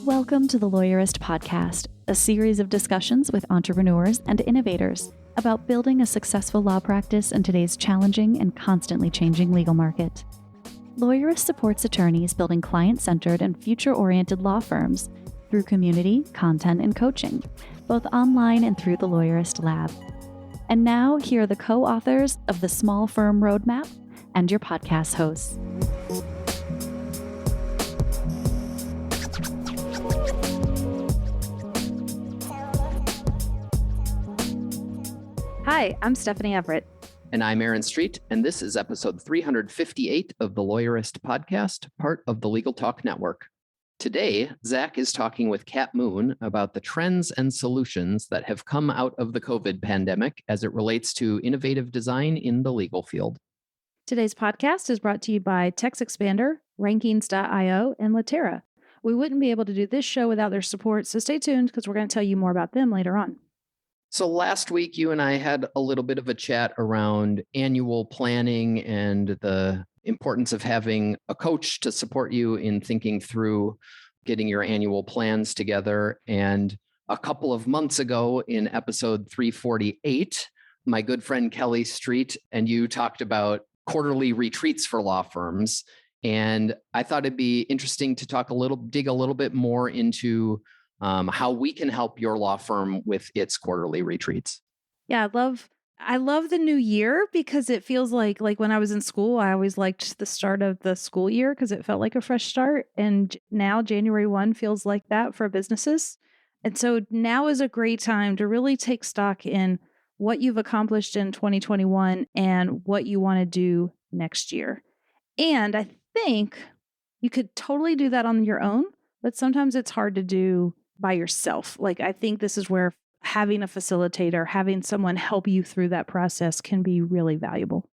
Welcome to the Lawyerist Podcast, a series of discussions with entrepreneurs and innovators about building a successful law practice in today's challenging and constantly changing legal market. Lawyerist supports attorneys building client-centered and future-oriented law firms through community, content, and coaching, both online and through the Lawyerist Lab. And now, here are the co-authors of the Small Firm Roadmap and your podcast hosts. Hi, I'm Stephanie Everett. And I'm Aaron Street, and this is episode 358 of the Lawyerist Podcast, part of the Legal Talk Network. Today, Zach is talking with Kat Moon about the trends and solutions that have come out of the COVID pandemic as it relates to innovative design in the legal field. Today's podcast is brought to you by TextExpander, Rankings.io, and Latera. We wouldn't be able to do this show without their support, so stay tuned because we're going to tell you more about them later on. So last week, you and I had a little bit of a chat around annual planning and the importance of having a coach to support you in thinking through getting your annual plans together. And a couple of months ago in episode 348, my good friend Kelly Street and you talked about quarterly retreats for law firms. And I thought it'd be interesting to dig a little bit more into how we can help your law firm with its quarterly retreats. Yeah, I love the new year because it feels like when I was in school, I always liked the start of the school year because it felt like a fresh start. And now January 1 feels like that for businesses. And so now is a great time to really take stock in what you've accomplished in 2021 and what you want to do next year. And I think you could totally do that on your own, but sometimes it's hard to do by yourself. I think this is where having a facilitator, having someone help you through that process can be really valuable.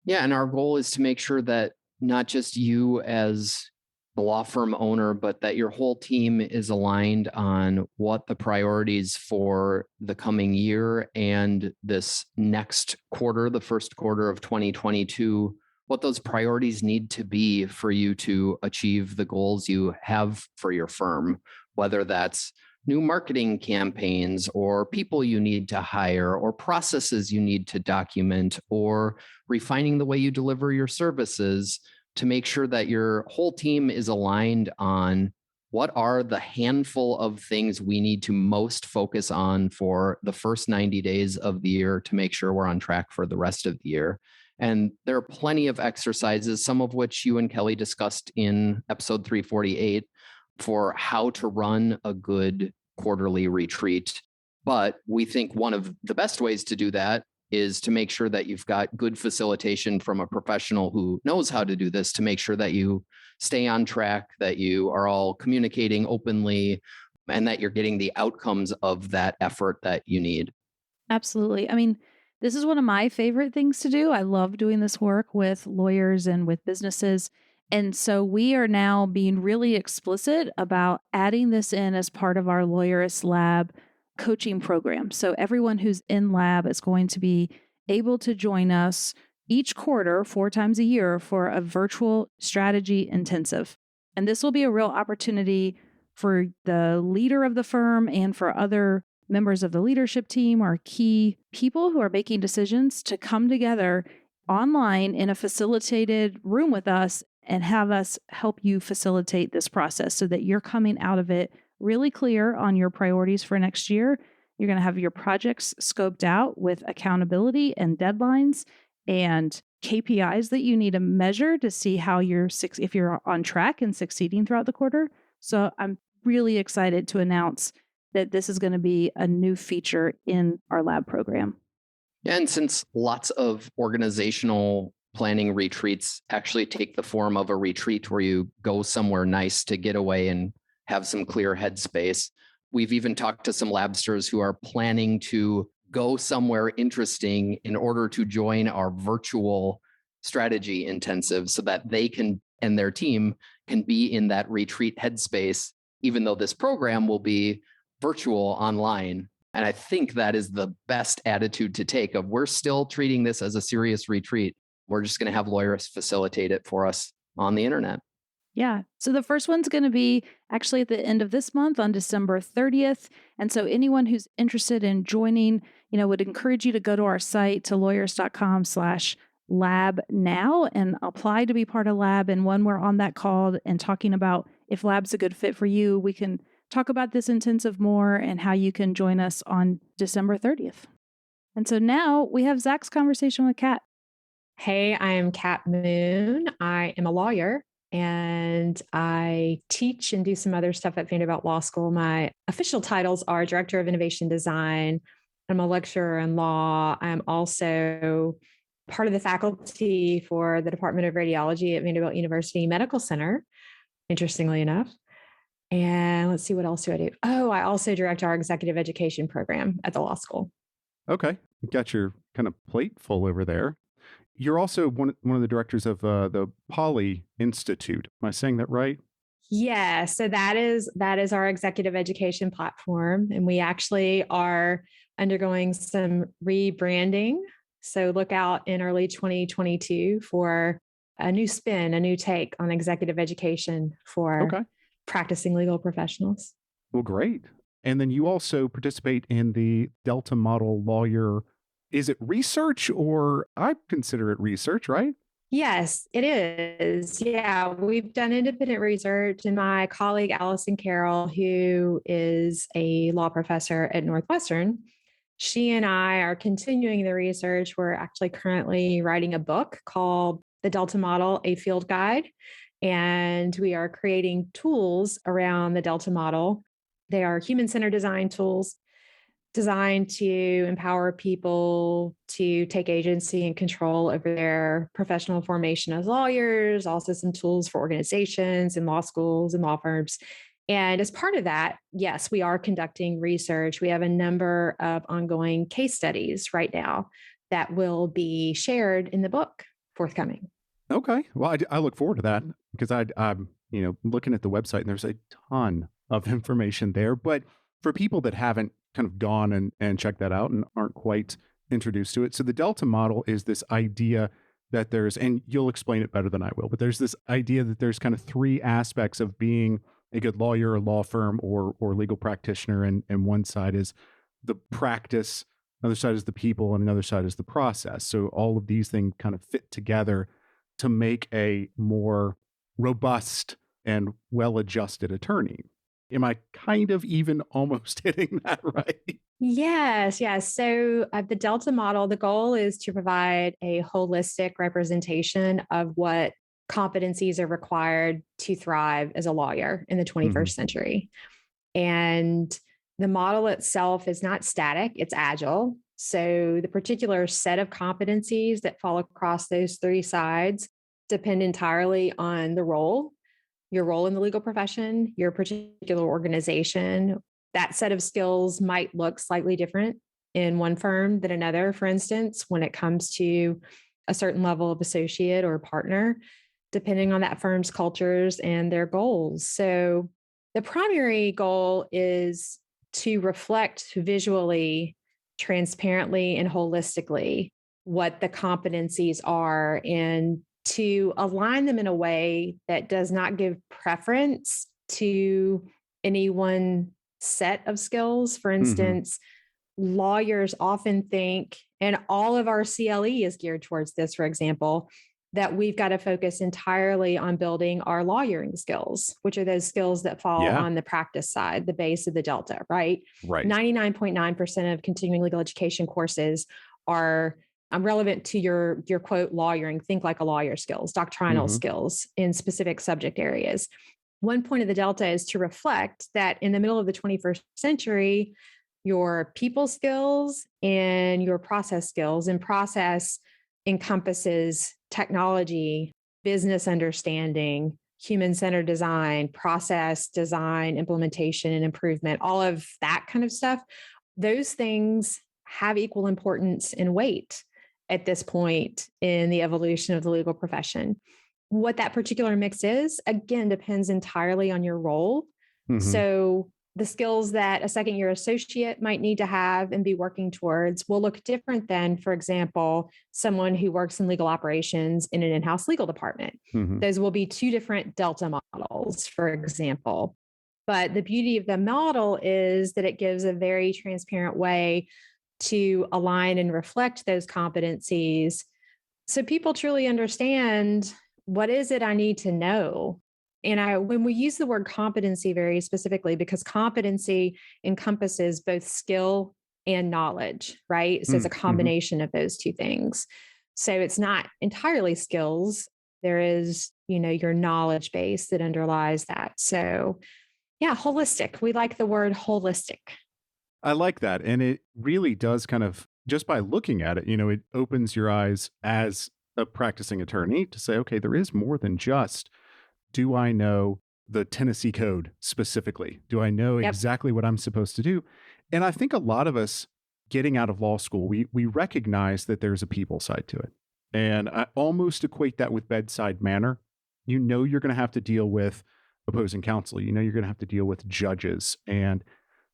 Yeah, and our goal is to make sure that not just you as the law firm owner, but that your whole team is aligned on what the priorities for the coming year and this next quarter, the first quarter of 2022, what those priorities need to be for you to achieve the goals you have for your firm, whether that's new marketing campaigns or people you need to hire or processes you need to document or refining the way you deliver your services to make sure that your whole team is aligned on what are the handful of things we need to most focus on for the first 90 days of the year to make sure we're on track for the rest of the year. And there are plenty of exercises, some of which you and Kelly discussed in episode 348, for how to run a good quarterly retreat. But we think one of the best ways to do that is to make sure that you've got good facilitation from a professional who knows how to do this to make sure that you stay on track, that you are all communicating openly, and that you're getting the outcomes of that effort that you need. Absolutely. I mean, this is one of my favorite things to do. I love doing this work with lawyers and with businesses. And so we are now being really explicit about adding this in as part of our Lawyerist Lab coaching program. So everyone who's in lab is going to be able to join us each quarter, 4 times a year, for a virtual strategy intensive. And this will be a real opportunity for the leader of the firm and for other members of the leadership team or key people who are making decisions to come together online in a facilitated room with us and have us help you facilitate this process so that you're coming out of it really clear on your priorities for next year. You're going to have your projects scoped out with accountability and deadlines and KPIs that you need to measure to see how if you're on track and succeeding throughout the quarter. So I'm really excited to announce that this is going to be a new feature in our lab program. And since lots of organizational planning retreats actually take the form of a retreat where you go somewhere nice to get away and have some clear headspace, we've even talked to some labsters who are planning to go somewhere interesting in order to join our virtual strategy intensive so that they can and their team can be in that retreat headspace, even though this program will be virtual online. And I think that is the best attitude to take of we're still treating this as a serious retreat. We're just going to have lawyers facilitate it for us on the internet. Yeah. So the first one's going to be actually at the end of this month on December 30th. And so anyone who's interested in joining, would encourage you to go to our site to lawyers.com/lab now and apply to be part of lab. And when we're on that call and talking about if lab's a good fit for you, we can talk about this intensive more and how you can join us on December 30th. And so now we have Zach's conversation with Kat. Hey, I am Kat Moon. I am a lawyer and I teach and do some other stuff at Vanderbilt Law School. My official titles are Director of Innovation Design. I'm a lecturer in law. I'm also part of the faculty for the Department of Radiology at Vanderbilt University Medical Center, interestingly enough. And let's see, what else do I do? Oh, I also direct our executive education program at the law school. Okay. You got your kind of plate full over there. You're also one of the directors of the Poly Institute. Am I saying that right? Yeah, so that is our executive education platform, and we actually are undergoing some rebranding. So look out in early 2022 for a new spin, a new take on executive education for Okay. practicing legal professionals. Well, great. And then you also participate in the Delta Model Lawyer. Is it research, or I consider it research, right? Yes, it is. Yeah, we've done independent research, and my colleague Allison Carroll, who is a law professor at Northwestern, she and I are continuing the research. We're actually currently writing a book called The Delta Model, a Field Guide, and we are creating tools around the Delta Model. They are human-centered design tools designed to empower people to take agency and control over their professional formation as lawyers, also some tools for organizations and law schools and law firms. And as part of that, yes, we are conducting research. We have a number of ongoing case studies right now that will be shared in the book forthcoming. Okay. Well, I look forward to that because I'm looking at the website and there's a ton of information there. But for people that haven't kind of gone and checked that out and aren't quite introduced to it. So the Delta model is this idea that there's, and you'll explain it better than I will, but there's this idea that there's kind of three aspects of being a good lawyer, a law firm, or legal practitioner. And one side is the practice, another side is the people, and another side is the process. So all of these things kind of fit together to make a more robust and well-adjusted attorney. Am I kind of even almost hitting that right? Yes, yes. So the Delta model, the goal is to provide a holistic representation of what competencies are required to thrive as a lawyer in the 21st century. And the model itself is not static, it's agile. So the particular set of competencies that fall across those three sides depend entirely on the role, your role in the legal profession, your particular organization. That set of skills might look slightly different in one firm than another, for instance, when it comes to a certain level of associate or partner, depending on that firm's cultures and their goals. So the primary goal is to reflect visually, transparently, and holistically what the competencies are and to align them in a way that does not give preference to any one set of skills. For instance, lawyers often think, and all of our CLE is geared towards this, for example, that we've got to focus entirely on building our lawyering skills, which are those skills that fall on the practice side, the base of the Delta, right? Right. 99.9% of continuing legal education courses are relevant to your quote lawyering, think like a lawyer skills, doctrinal skills in specific subject areas. One point of the Delta is to reflect that in the middle of the 21st century, your people skills and your process skills, and process encompasses technology, business understanding, human-centered design, process design, implementation, and improvement, all of that kind of stuff. Those things have equal importance and weight at this point in the evolution of the legal profession. What that particular mix is, again, depends entirely on your role. So the skills that a second year associate might need to have and be working towards will look different than, for example, someone who works in legal operations in an in-house legal department. Mhm. Those will be two different Delta models, for example. But the beauty of the model is that it gives a very transparent way to align and reflect those competencies so people truly understand, what is it I need to know? And when we use the word competency very specifically, because competency encompasses both skill and knowledge, right? So it's a Mhm. combination of those two things. So it's not entirely skills. There is, your knowledge base that underlies that. So yeah, holistic. We like the word holistic. I like that. And it really does kind of, just by looking at it, it opens your eyes as a practicing attorney to say, okay, there is more than just, do I know the Tennessee code specifically? Do I know Yep. exactly what I'm supposed to do? And I think a lot of us getting out of law school, we recognize that there's a people side to it. And I almost equate that with bedside manner. You're going to have to deal with opposing counsel. You're going to have to deal with judges and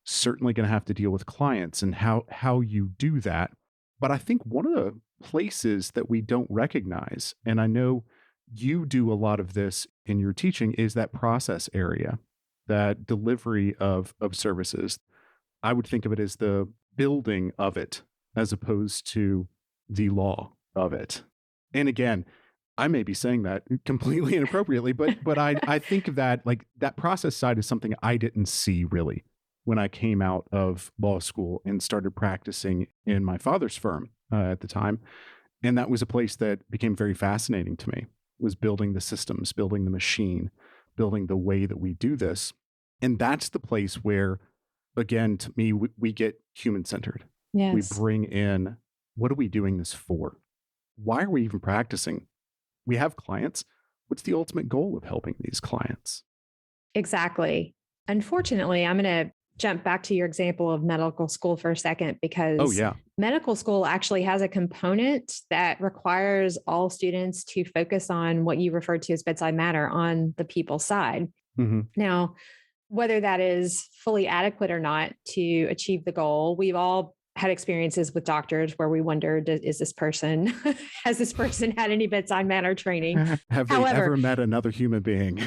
certainly going to have to deal with clients and how you do that. But I think one of the places that we don't recognize, and I know you do a lot of this in your teaching, is that process area, that delivery of services. I would think of it as the building of it as opposed to the law of it. And again, I may be saying that completely inappropriately, but I think of that, like, that process side is something I didn't see really when I came out of law school and started practicing in my father's firm at the time. And that was a place that became very fascinating to me, was building the systems, building the machine, building the way that we do this. And that's the place where, again, to me, we get human-centered. We Yes. bring in, what are we doing this for? Why are we even practicing? We have clients. What's the ultimate goal of helping these clients? Exactly. Unfortunately, I'm going to jump back to your example of medical school for a second, Oh, because yeah. medical school actually has a component that requires all students to focus on what you referred to as bedside manner on the people side. Mhm. Now, whether that is fully adequate or not to achieve the goal, we've all had experiences with doctors where we wondered, is this person, has this person had any bedside manner training? Have they However, ever met another human being?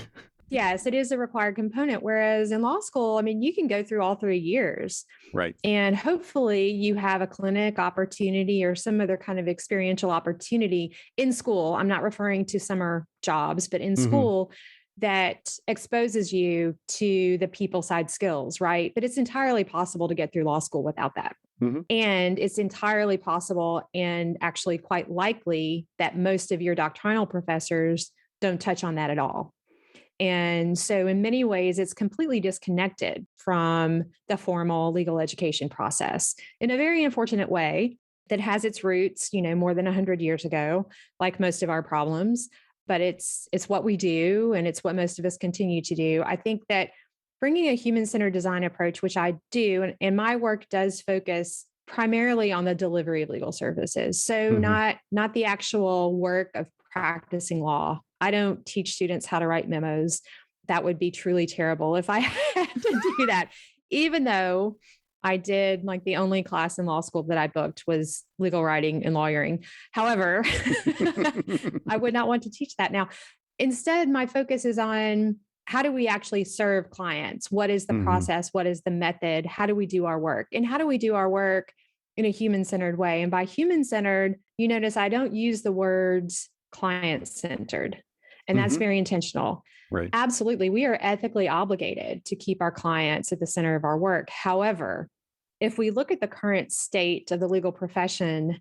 yes, it is a required component. Whereas in law school, I mean, you can go through all 3 years Right. and hopefully you have a clinic opportunity or some other kind of experiential opportunity in school. I'm not referring to summer jobs, but in Mhm. school that exposes you to the people side skills, right? But it's entirely possible to get through law school without that. Mhm. And it's entirely possible and actually quite likely that most of your doctrinal professors don't touch on that at all. And so, in many ways, it's completely disconnected from the formal legal education process in a very unfortunate way that has its roots, more than 100 years ago, like most of our problems. But it's what we do, and it's what most of us continue to do. I think that bringing a human-centered design approach, which I do, and my work does focus primarily on the delivery of legal services. So Mhm. not the actual work of practicing law. I don't teach students how to write memos. That would be truly terrible if I had to do that. Even though I did, like, the only class in law school that I booked was legal writing and lawyering. However, I would not want to teach that now. Instead, my focus is on, how do we actually serve clients? What is the Mhm. process? What is the method? How do we do our work? And how do we do our work in a human centered way? And by human centered, you notice I don't use the words client centered. And that's Mhm. very intentional. Right. Absolutely. We are ethically obligated to keep our clients at the center of our work. However, if we look at the current state of the legal profession,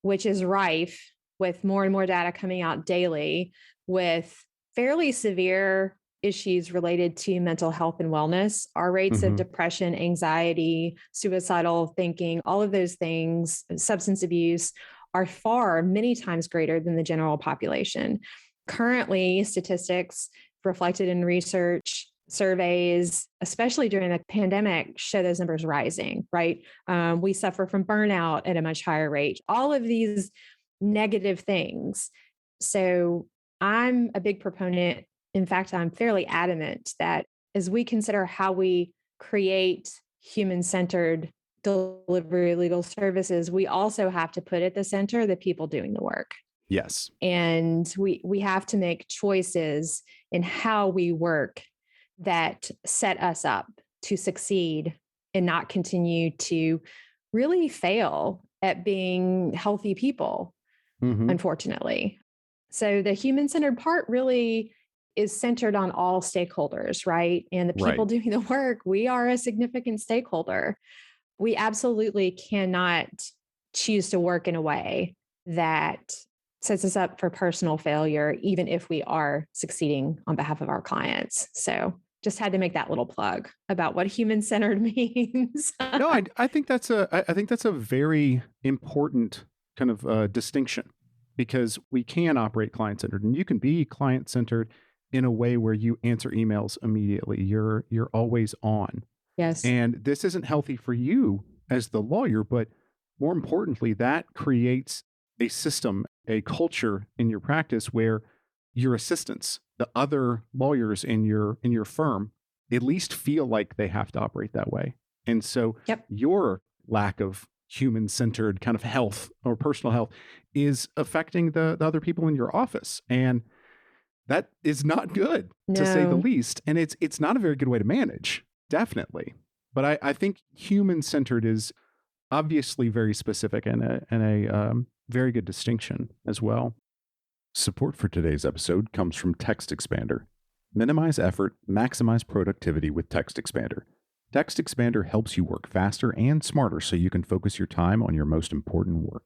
which is rife with more and more data coming out daily with fairly severe issues related to mental health and wellness, our rates of Mhm. depression, anxiety, suicidal thinking, all of those things, substance abuse, are far many times greater than the general population. Currently, statistics reflected in research, surveys, especially during the pandemic, show those numbers rising, right? We suffer from burnout at a much higher rate, all of these negative things. So I'm a big proponent. In fact, I'm fairly adamant that as we consider how we create human-centered delivery of legal services, we also have to put at the center the people doing the work. Yes. And we have to make choices in how we work that set us up to succeed and not continue to really fail at being healthy people, unfortunately. So the human-centered part really is centered on all stakeholders, right? And the people doing the work, we are a significant stakeholder. We absolutely cannot choose to work in a way that sets us up for personal failure, even if we are succeeding on behalf of our clients. So just had to make that little plug about what human-centered means. No, I think that's a very important kind of distinction, because we can operate client-centered, and you can be client-centered in a way where you answer emails immediately. You're always on. Yes. And this isn't healthy for you as the lawyer, but more importantly, that creates a system, a culture in your practice where your assistants, the other lawyers in your firm, at least feel like they have to operate that way. And so your lack of human-centered kind of health or personal health is affecting the other people in your office. And that is not good, to say the least. And it's not a very good way to manage, definitely. But I think human-centered is obviously very specific and a very good distinction as well. Support for today's episode comes from Text Expander. Minimize effort, maximize productivity with Text Expander. Text Expander helps you work faster and smarter so you can focus your time on your most important work.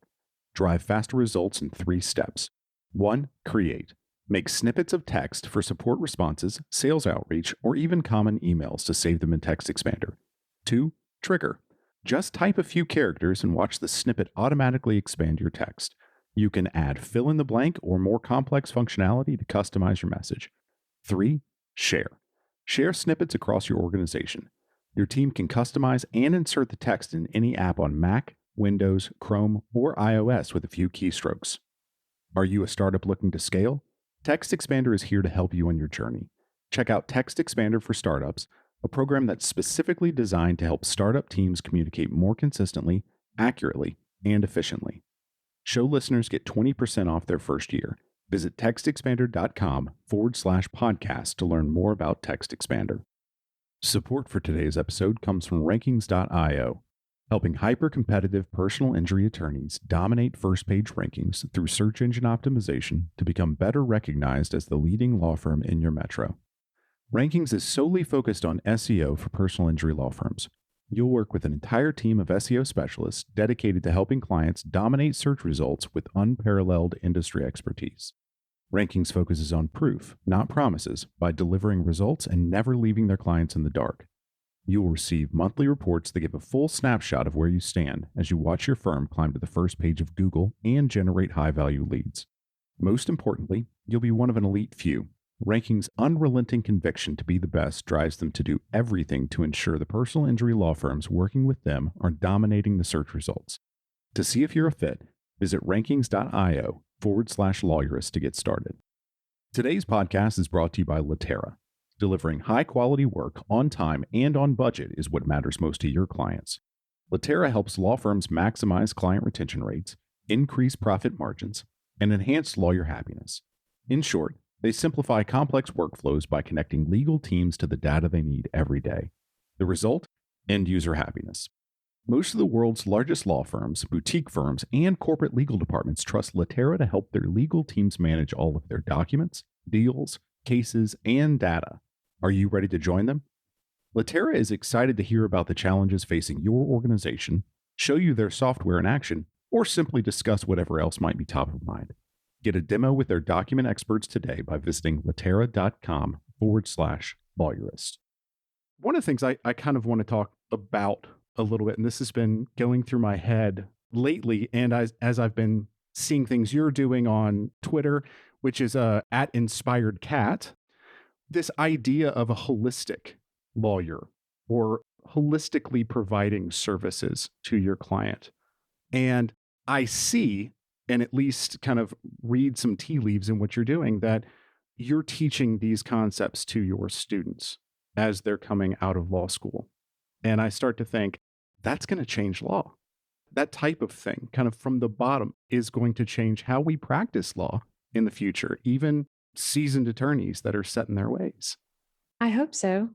Drive faster results in 3 steps. 1. Create. Make snippets of text for support responses, sales outreach, or even common emails to save them in Text Expander. 2. Trigger. Just type a few characters and watch the snippet automatically expand your text. You can add fill-in-the-blank or more complex functionality to customize your message. 3. Share. Share snippets across your organization. Your team can customize and insert the text in any app on Mac, Windows, Chrome, or iOS with a few keystrokes. Are you a startup looking to scale? Text Expander is here to help you on your journey. Check out Text Expander for Startups, a program that's specifically designed to help startup teams communicate more consistently, accurately, and efficiently. Show listeners get 20% off their first year. Visit textexpander.com/podcast to learn more about Text Expander. Support for today's episode comes from Rankings.io, helping hyper-competitive personal injury attorneys dominate first-page rankings through search engine optimization to become better recognized as the leading law firm in your metro. Rankings is solely focused on SEO for personal injury law firms. You'll work with an entire team of SEO specialists dedicated to helping clients dominate search results with unparalleled industry expertise. Rankings focuses on proof, not promises, by delivering results and never leaving their clients in the dark. You will receive monthly reports that give a full snapshot of where you stand as you watch your firm climb to the first page of Google and generate high-value leads. Most importantly, you'll be one of an elite few. Rankings' unrelenting conviction to be the best drives them to do everything to ensure the personal injury law firms working with them are dominating the search results. To see if you're a fit, visit rankings.io/lawyerist to get started. Today's podcast is brought to you by Latera. Delivering high-quality work on time and on budget is what matters most to your clients. Latera helps law firms maximize client retention rates, increase profit margins, and enhance lawyer happiness. In short, they simplify complex workflows by connecting legal teams to the data they need every day. The result? End user happiness. Most of the world's largest law firms, boutique firms, and corporate legal departments trust Latera to help their legal teams manage all of their documents, deals, cases, and data. Are you ready to join them? Latera is excited to hear about the challenges facing your organization, show you their software in action, or simply discuss whatever else might be top of mind. Get a demo with their document experts today by visiting latera.com/lawyerist. One of the things I kind of want to talk about a little bit, and this has been going through my head lately, and as I've been seeing things you're doing on Twitter, which is @InspiredCat, this idea of a holistic lawyer or holistically providing services to your client. And I see, and at least kind of read some tea leaves in what you're doing, that you're teaching these concepts to your students as they're coming out of law school. And I start to think that's going to change law. That type of thing, kind of from the bottom, is going to change how we practice law in the future, even seasoned attorneys that are set in their ways. I hope so.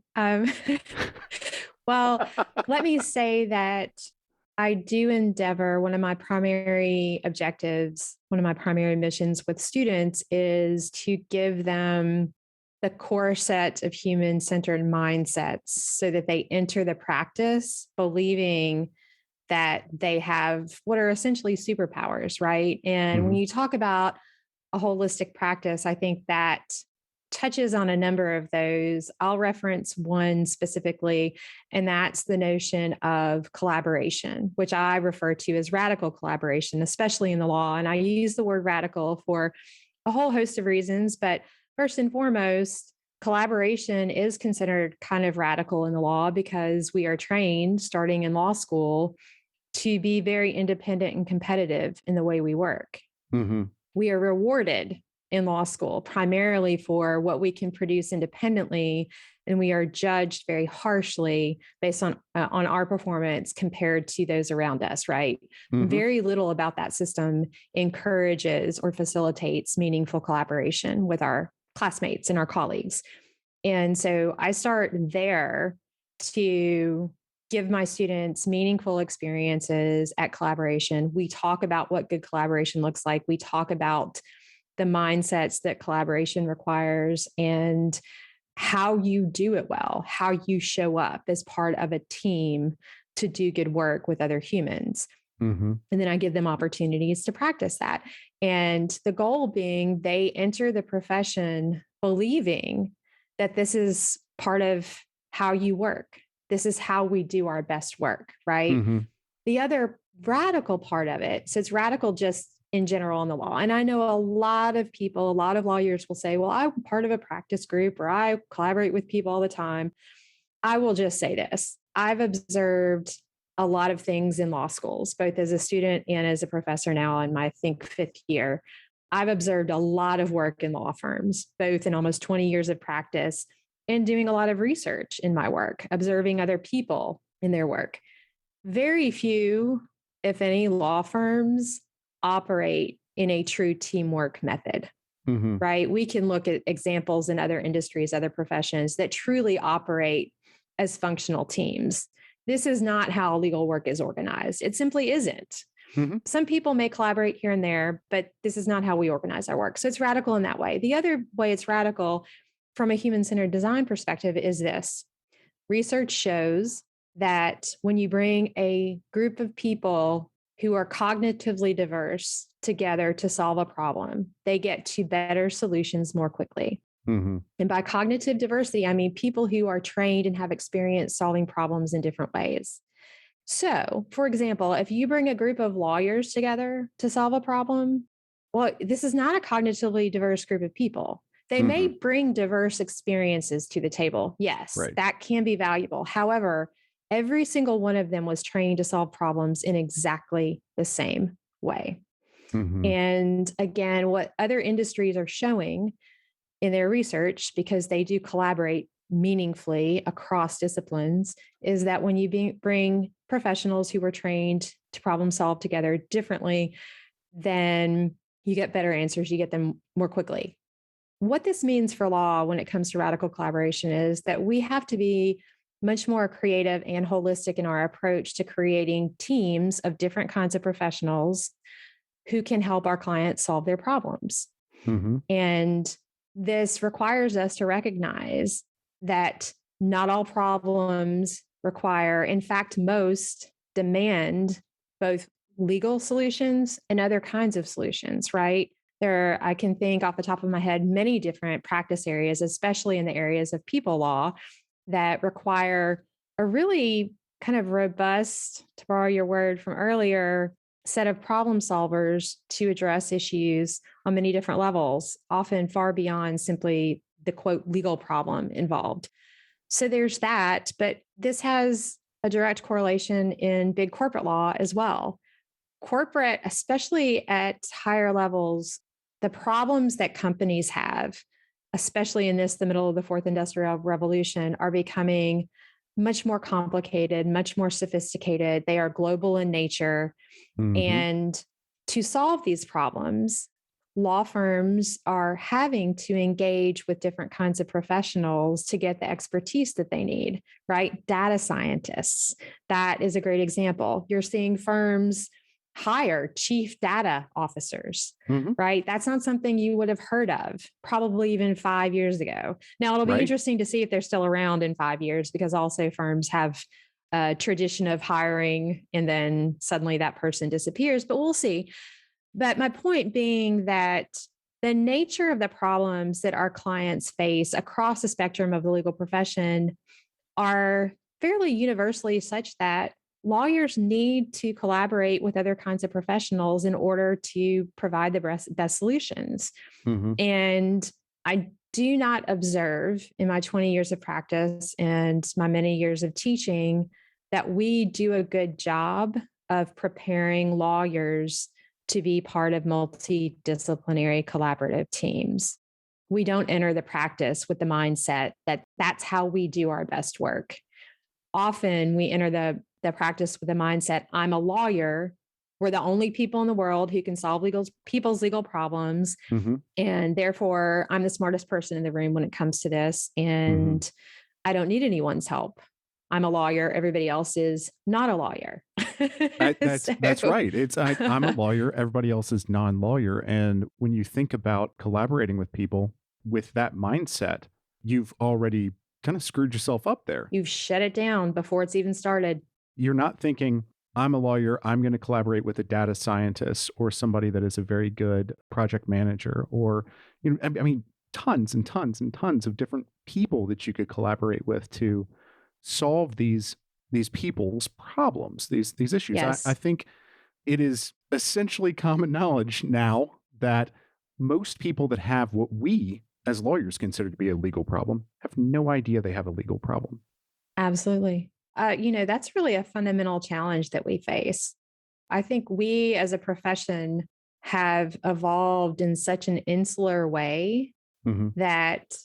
Well, let me say that I do endeavor, one of my primary objectives, one of my primary missions with students is to give them the core set of human centered mindsets so that they enter the practice believing that they have what are essentially superpowers, right? And when you talk about a holistic practice, I think that touches on a number of those. I'll reference one specifically, and that's the notion of collaboration, which I refer to as radical collaboration, especially in the law. And I use the word radical for a whole host of reasons, but first and foremost, collaboration is considered kind of radical in the law because we are trained starting in law school to be very independent and competitive in the way we work. We are rewarded in law school primarily for what we can produce independently, and we are judged very harshly based on our performance compared to those around us, right? Very little about that system encourages or facilitates meaningful collaboration with our classmates and our colleagues. And so I start there to give my students meaningful experiences at collaboration. We talk about what good collaboration looks like. We talk about the mindsets that collaboration requires and how you do it well, how you show up as part of a team to do good work with other humans. And then I give them opportunities to practice that. And the goal being they enter the profession believing that this is part of how you work. This is how we do our best work, right? The other radical part of it, so it's radical just in general in the law. And I know a lot of people, a lot of lawyers will say, well, I'm part of a practice group or I collaborate with people all the time. I will just say this. I've observed a lot of things in law schools, both as a student and as a professor now in my, I think, 5th year. I've observed a lot of work in law firms, both in almost 20 years of practice and doing a lot of research in my work, observing other people in their work. Very few, if any, law firms operate in a true teamwork method, right? We can look at examples in other industries, other professions that truly operate as functional teams. This is not how legal work is organized. It simply isn't. Some people may collaborate here and there, but this is not how we organize our work. So it's radical in that way. The other way it's radical from a human-centered design perspective is this. Research shows that when you bring a group of people who are cognitively diverse together to solve a problem, they get to better solutions more quickly. And by cognitive diversity, I mean people who are trained and have experience solving problems in different ways. So, for example, if you bring a group of lawyers together to solve a problem, well, this is not a cognitively diverse group of people. They may bring diverse experiences to the table. Yes, that can be valuable. However, every single one of them was trained to solve problems in exactly the same way. And again, what other industries are showing in their research, because they do collaborate meaningfully across disciplines, is that when you bring professionals who were trained to problem solve together differently, then you get better answers, you get them more quickly. What this means for law when it comes to radical collaboration is that we have to be much more creative and holistic in our approach to creating teams of different kinds of professionals who can help our clients solve their problems. And this requires us to recognize that not all problems require, in fact, most demand both legal solutions and other kinds of solutions, right? I can think off the top of my head, many different practice areas, especially in the areas of people law, that require a really kind of robust, to borrow your word from earlier, set of problem solvers to address issues on many different levels, often far beyond simply the quote legal problem involved. So there's that, but this has a direct correlation in big corporate law as well. Corporate, especially at higher levels, the problems that companies have, especially in the middle of the fourth industrial revolution, are becoming much more complicated, much more sophisticated. They are global in nature. Mhm. And to solve these problems, law firms are having to engage with different kinds of professionals to get the expertise that they need, right? Data scientists, that is a great example. You're seeing firms hire chief data officers, Mhm. right? That's not something you would have heard of probably even 5 years ago. Now, it'll be Right. interesting to see if they're still around in 5 years, because also firms have a tradition of hiring and then suddenly that person disappears, but we'll see. But my point being that the nature of the problems that our clients face across the spectrum of the legal profession are fairly universally such that lawyers need to collaborate with other kinds of professionals in order to provide the best solutions. Mhm. And I do not observe in my 20 years of practice and my many years of teaching that we do a good job of preparing lawyers to be part of multidisciplinary collaborative teams. We don't enter the practice with the mindset that that's how we do our best work. Often we enter the practice with the mindset, I'm a lawyer. We're the only people in the world who can solve people's legal problems. Mhm. And therefore, I'm the smartest person in the room when it comes to this. Mhm. And I don't need anyone's help. I'm a lawyer. Everybody else is not a lawyer. That's So, right. I'm a lawyer. Everybody else is non-lawyer. And when you think about collaborating with people with that mindset, you've already kind of screwed yourself up there. you've shut it down before it's even started. You're not thinking, I'm a lawyer, I'm going to collaborate with a data scientist or somebody that is a very good project manager, or, I mean, tons and tons and tons of different people that you could collaborate with to solve these people's problems, these issues. I Yes. think it is essentially common knowledge now that most people that have what we as lawyers consider to be a legal problem have no idea they have a legal problem. Absolutely. That's really a fundamental challenge that we face. I think we as a profession have evolved in such an insular way Hmm. that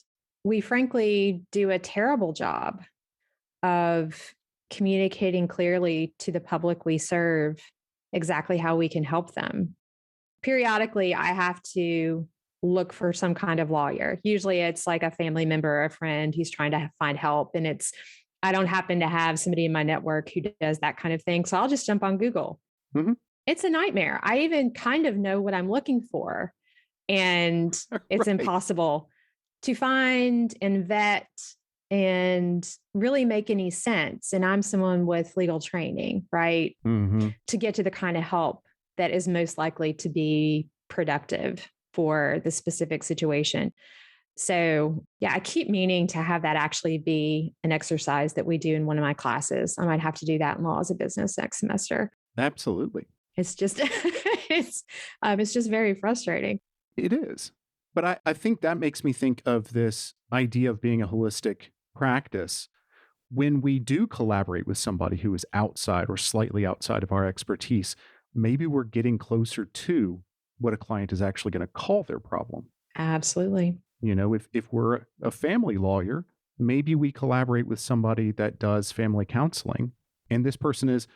we frankly do a terrible job of communicating clearly to the public we serve exactly how we can help them. Periodically, I have to look for some kind of lawyer. Usually it's like a family member or a friend who's trying to find help. And I don't happen to have somebody in my network who does that kind of thing. So I'll just jump on Google. Hmm. It's a nightmare. I even kind of know what I'm looking for, and it's Right. impossible to find and vet and really make any sense. And I'm someone with legal training, right? Hmm. To get to the kind of help that is most likely to be productive for the specific situation. So, yeah, I keep meaning to have that actually be an exercise that we do in one of my classes. I might have to do that in law as a business next semester. Absolutely. It's just it's just very frustrating. It is. But I think that makes me think of this idea of being a holistic practice. When we do collaborate with somebody who is outside or slightly outside of our expertise, maybe we're getting closer to what a client is actually going to call their problem. Absolutely. If we're a family lawyer, maybe we collaborate with somebody that does family counseling. And this person is,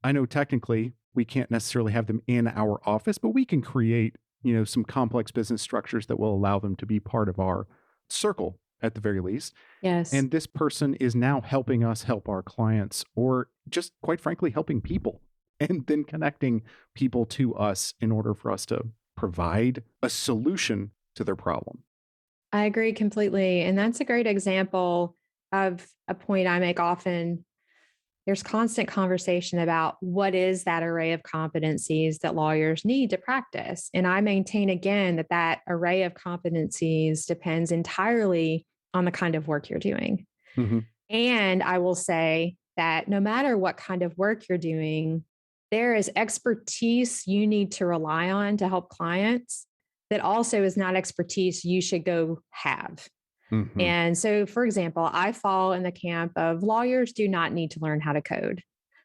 I know technically we can't necessarily have them in our office, but we can create, some complex business structures that will allow them to be part of our circle at the very least. Yes. And this person is now helping us help our clients, or just quite frankly, helping people, and then connecting people to us in order for us to provide a solution to their problem. I agree completely. And that's a great example of a point I make often. There's constant conversation about what is that array of competencies that lawyers need to practice. And I maintain again that array of competencies depends entirely on the kind of work you're doing. Hmm. And I will say that no matter what kind of work you're doing, there is expertise you need to rely on to help clients that also is not expertise you should go have. Hmm. And so, for example, I fall in the camp of lawyers do not need to learn how to code.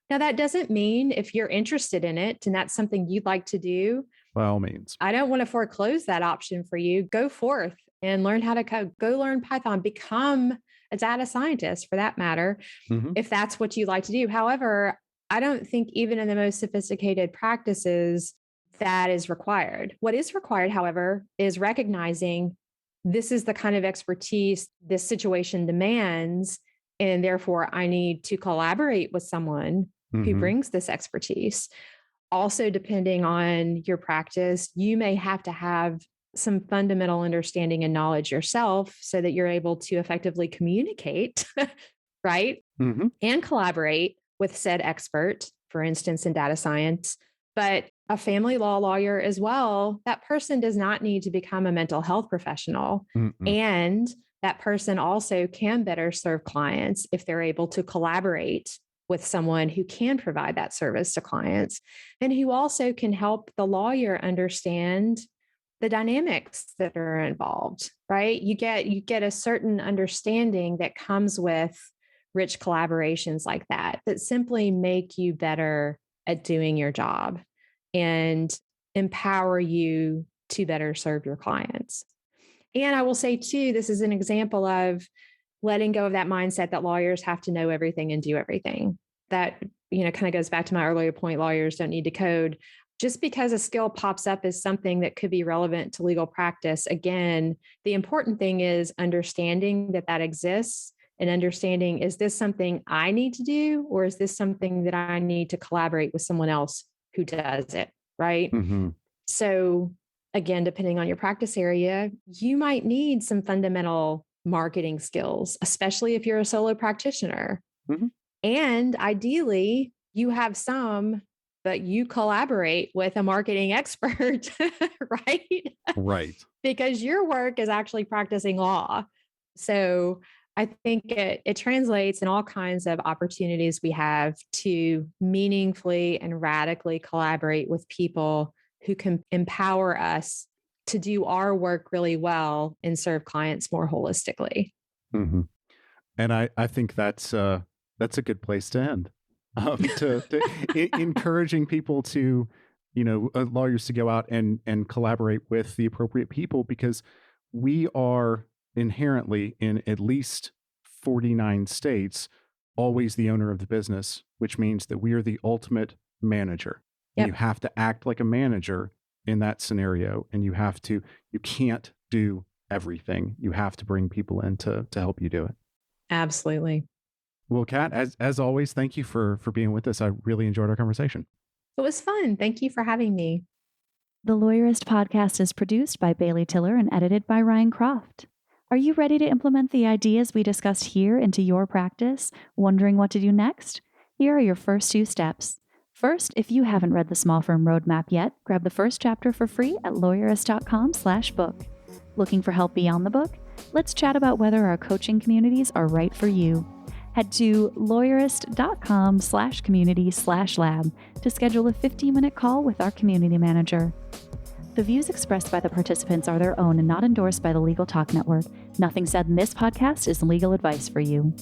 Now, that doesn't mean if you're interested in it and that's something you'd like to do, By all means. I don't want to foreclose that option for you. Go forth and learn how to code. Go learn Python. Become a data scientist for that matter, Mhm. if that's what you like to do. However, I don't think even in the most sophisticated practices that is required. What is required, however, is recognizing this is the kind of expertise this situation demands. And therefore, I need to collaborate with someone who Mhm. brings this expertise. Also, depending on your practice, you may have to have some fundamental understanding and knowledge yourself so that you're able to effectively communicate, right? Mhm. And collaborate with said expert, for instance, in data science. But a family law lawyer as well, that person does not need to become a mental health professional. Mm-mm. And that person also can better serve clients if they're able to collaborate with someone who can provide that service to clients and who also can help the lawyer understand the dynamics that are involved, right? You get a certain understanding that comes with rich collaborations like that simply make you better at doing your job and empower you to better serve your clients. And I will say too, this is an example of letting go of that mindset that lawyers have to know everything and do everything. That, kind of goes back to my earlier point, lawyers don't need to code. Just because a skill pops up as something that could be relevant to legal practice, again, the important thing is understanding that that exists and understanding, is this something I need to do, or is this something that I need to collaborate with someone else who does it, right? Mhm. So, again, depending on your practice area, you might need some fundamental marketing skills, especially if you're a solo practitioner. Mhm. And ideally, you have some, but you collaborate with a marketing expert, right? Right. Because your work is actually practicing law. So I think it translates in all kinds of opportunities we have to meaningfully and radically collaborate with people who can empower us to do our work really well and serve clients more holistically. Mhm. And I think that's a good place to end. Encouraging people to, lawyers to go out and collaborate with the appropriate people, because we are inherently in at least 49 states always the owner of the business, which means that we are the ultimate manager. And you Yep, have to act like a manager in that scenario, and you can't do everything. You have to bring people in to help you do it. absolutely. Well, Kat, as always, thank you for being with us. I really enjoyed our conversation. It was fun. Thank you for having me. The Lawyerist podcast is produced by Bailey Tiller and edited by Ryan Croft. Are you ready to implement the ideas we discussed here into your practice? Wondering what to do next? Here are your first 2 steps. First, if you haven't read the Small Firm Roadmap yet, grab the first chapter for free at lawyerist.com/book. Looking for help beyond the book? Let's chat about whether our coaching communities are right for you. Head to lawyerist.com/community/lab to schedule a 15-minute call with our community manager. The views expressed by the participants are their own and not endorsed by the Legal Talk Network. Nothing said in this podcast is legal advice for you.